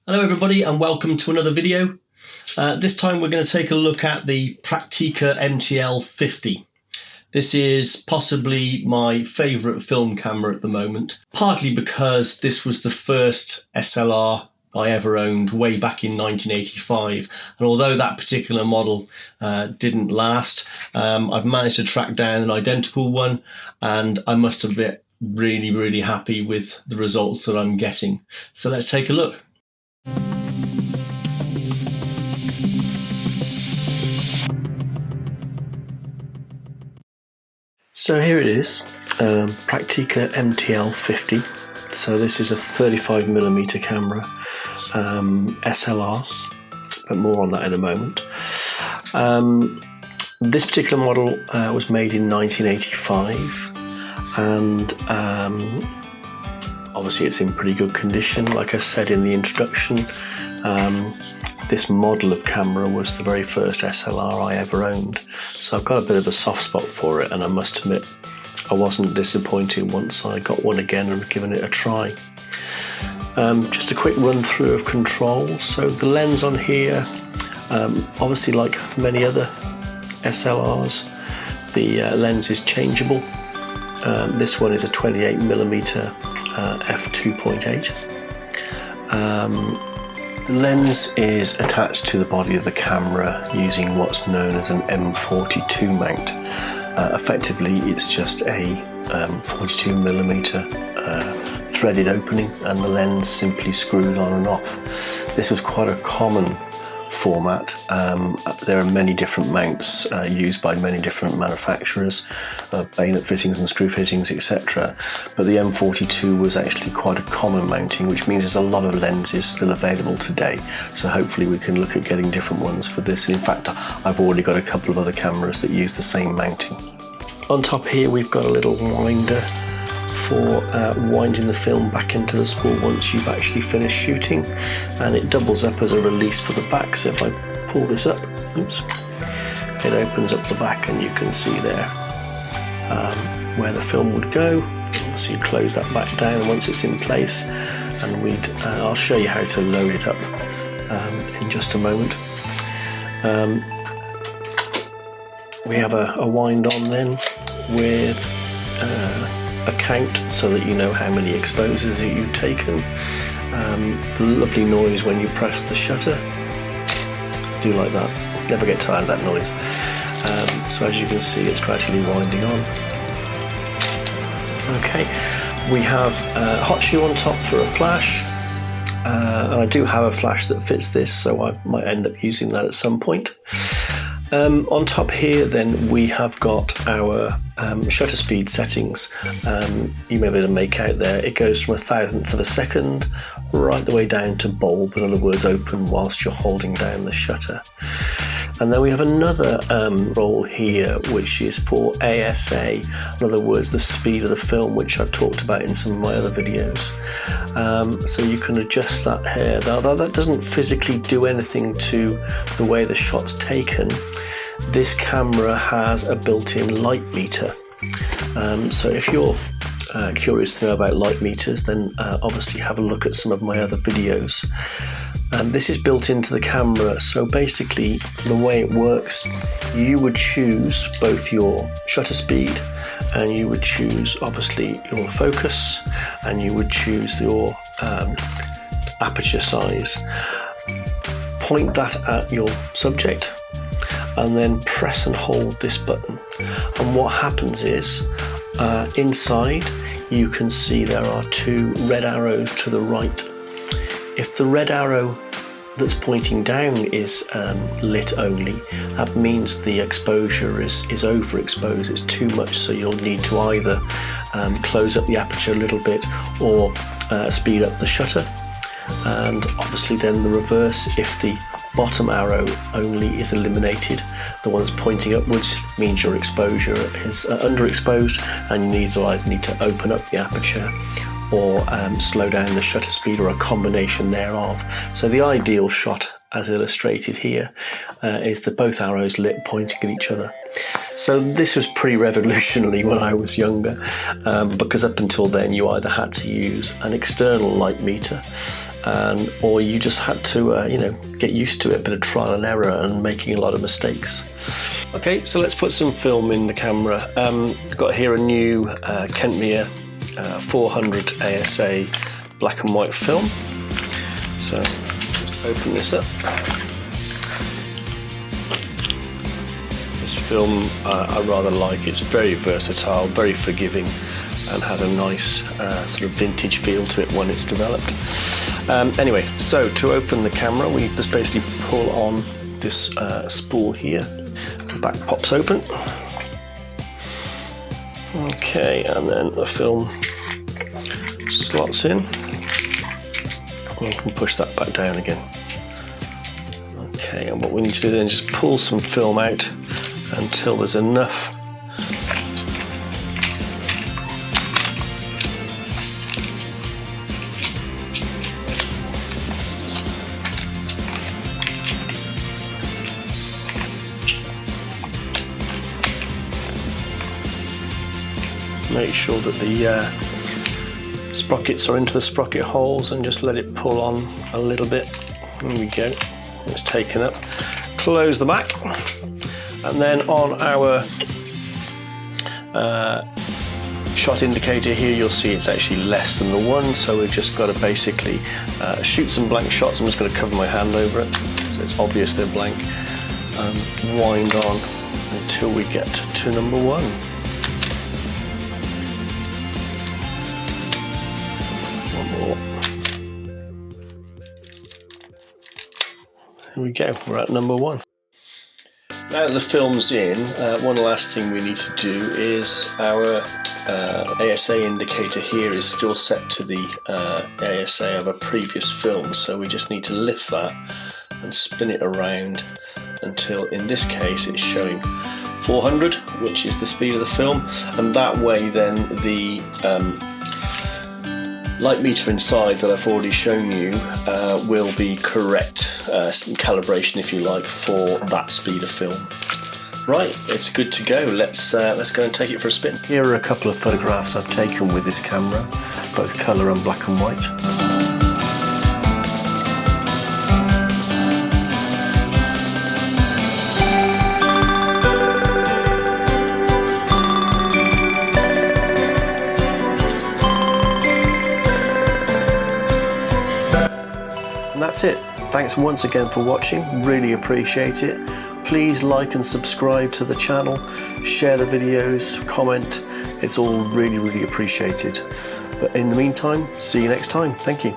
Hello everybody and welcome to another video. This time we're going to take a look at the Praktica MTL50. This is possibly my favourite film camera at the moment, partly because this was the first SLR I ever owned way back in 1985, and although that particular model didn't last, I've managed to track down an identical one, and I must admit really happy with the results that I'm getting. So let's take a look. So here it is, Praktica MTL50. So this is a 35mm camera, SLR, but more on that in a moment. This particular model was made in 1985, and obviously it's in pretty good condition. Like I said in the introduction, this model of camera was the very first SLR I ever owned, so I've got a bit of a soft spot for it, and I must admit I wasn't disappointed once I got one again and given it a try. Just a quick run through of controls. So the lens on here, obviously like many other SLRs, the lens is changeable. This one is a 28mm f2.8. The lens is attached to the body of the camera using what's known as an M42 mount. Effectively, it's just a 42mm threaded opening, and the lens simply screws on and off. This was quite a common format. There are many different mounts used by many different manufacturers, bayonet fittings and screw fittings, etc. But the M42 was actually quite a common mounting, which means there's a lot of lenses still available today. So hopefully we can look at getting different ones for this. And in fact, I've already got a couple of other cameras that use the same mounting. On top here we've got a little winder for winding the film back into the spool once you've actually finished shooting, and it doubles up as a release for the back. So if I pull this up, oops, it opens up the back, and you can see there where the film would go. So you close that back down once it's in place, and I'll show you how to load it up in just a moment. We have a wind on then with a count, so that you know how many exposures that you've taken. The lovely noise when you press the shutter. Do like that. Never get tired of that noise. So as you can see, it's gradually winding on. Okay, we have a hot shoe on top for a flash. And I do have a flash that fits this, so I might end up using that at some point. On top here then we have got our shutter speed settings. You may be able to make out there, it goes from 1/1000th of a second right the way down to bulb, in other words open whilst you're holding down the shutter. And then we have another roll here which is for ASA, in other words the speed of the film, which I've talked about in some of my other videos. So you can adjust that here. Now that doesn't physically do anything to the way the shot's taken. This camera has a built-in light meter. So if you're curious to know about light meters, then obviously have a look at some of my other videos. This is built into the camera, so basically the way it works, you would choose both your shutter speed, and you would choose obviously your focus, and you would choose your aperture size. Point that at your subject, and then press and hold this button, and what happens is inside you can see there are two red arrows to the right. If the red arrow that's pointing down is lit only, that means the exposure is overexposed, it's too much, so you'll need to either close up the aperture a little bit or speed up the shutter. And obviously then the reverse, if the bottom arrow only is eliminated, the one that's pointing upwards means your exposure is underexposed, and you either need to open up the aperture or slow down the shutter speed, or a combination thereof. So the ideal shot, as illustrated here, is that both arrows lit pointing at each other. So this was pretty revolutionary when I was younger, because up until then you either had to use an external light meter, or you just had to get used to it, a bit of trial and error and making a lot of mistakes. Okay, so let's put some film in the camera. I've got here a new Kentmere 400 ASA black and white film. So just open this up. This film I rather like. It's very versatile, very forgiving, and has a nice sort of vintage feel to it when it's developed. Anyway, so to open the camera, we just basically pull on this spool here. The back pops open. Okay, and then the film slots in. We can push that back down again. Okay, and what we need to do then is just pull some film out until there's enough make sure that the sprockets are into the sprocket holes, and just let it pull on a little bit. There we go, it's taken up. Close the back, and then on our shot indicator here, you'll see it's actually less than the 1, so we've just got to basically shoot some blank shots. I'm just going to cover my hand over it so it's obvious they're blank, and wind on until we get to number 1. Here we go, we're at number 1. Now that the film's in, one last thing we need to do is our ASA indicator here is still set to the ASA of a previous film, so we just need to lift that and spin it around until, in this case, it's showing 400, which is the speed of the film, and that way then the light meter inside that I've already shown you will be correct calibration, if you like, for that speed of film. Right, it's good to go. Let's go and take it for a spin. Here are a couple of photographs I've taken with this camera, both colour and black and white. And that's it. Thanks once again for watching, really appreciate it. Please like and subscribe to the channel, share the videos, comment, it's all really appreciated. But in the meantime, see you next time. Thank you.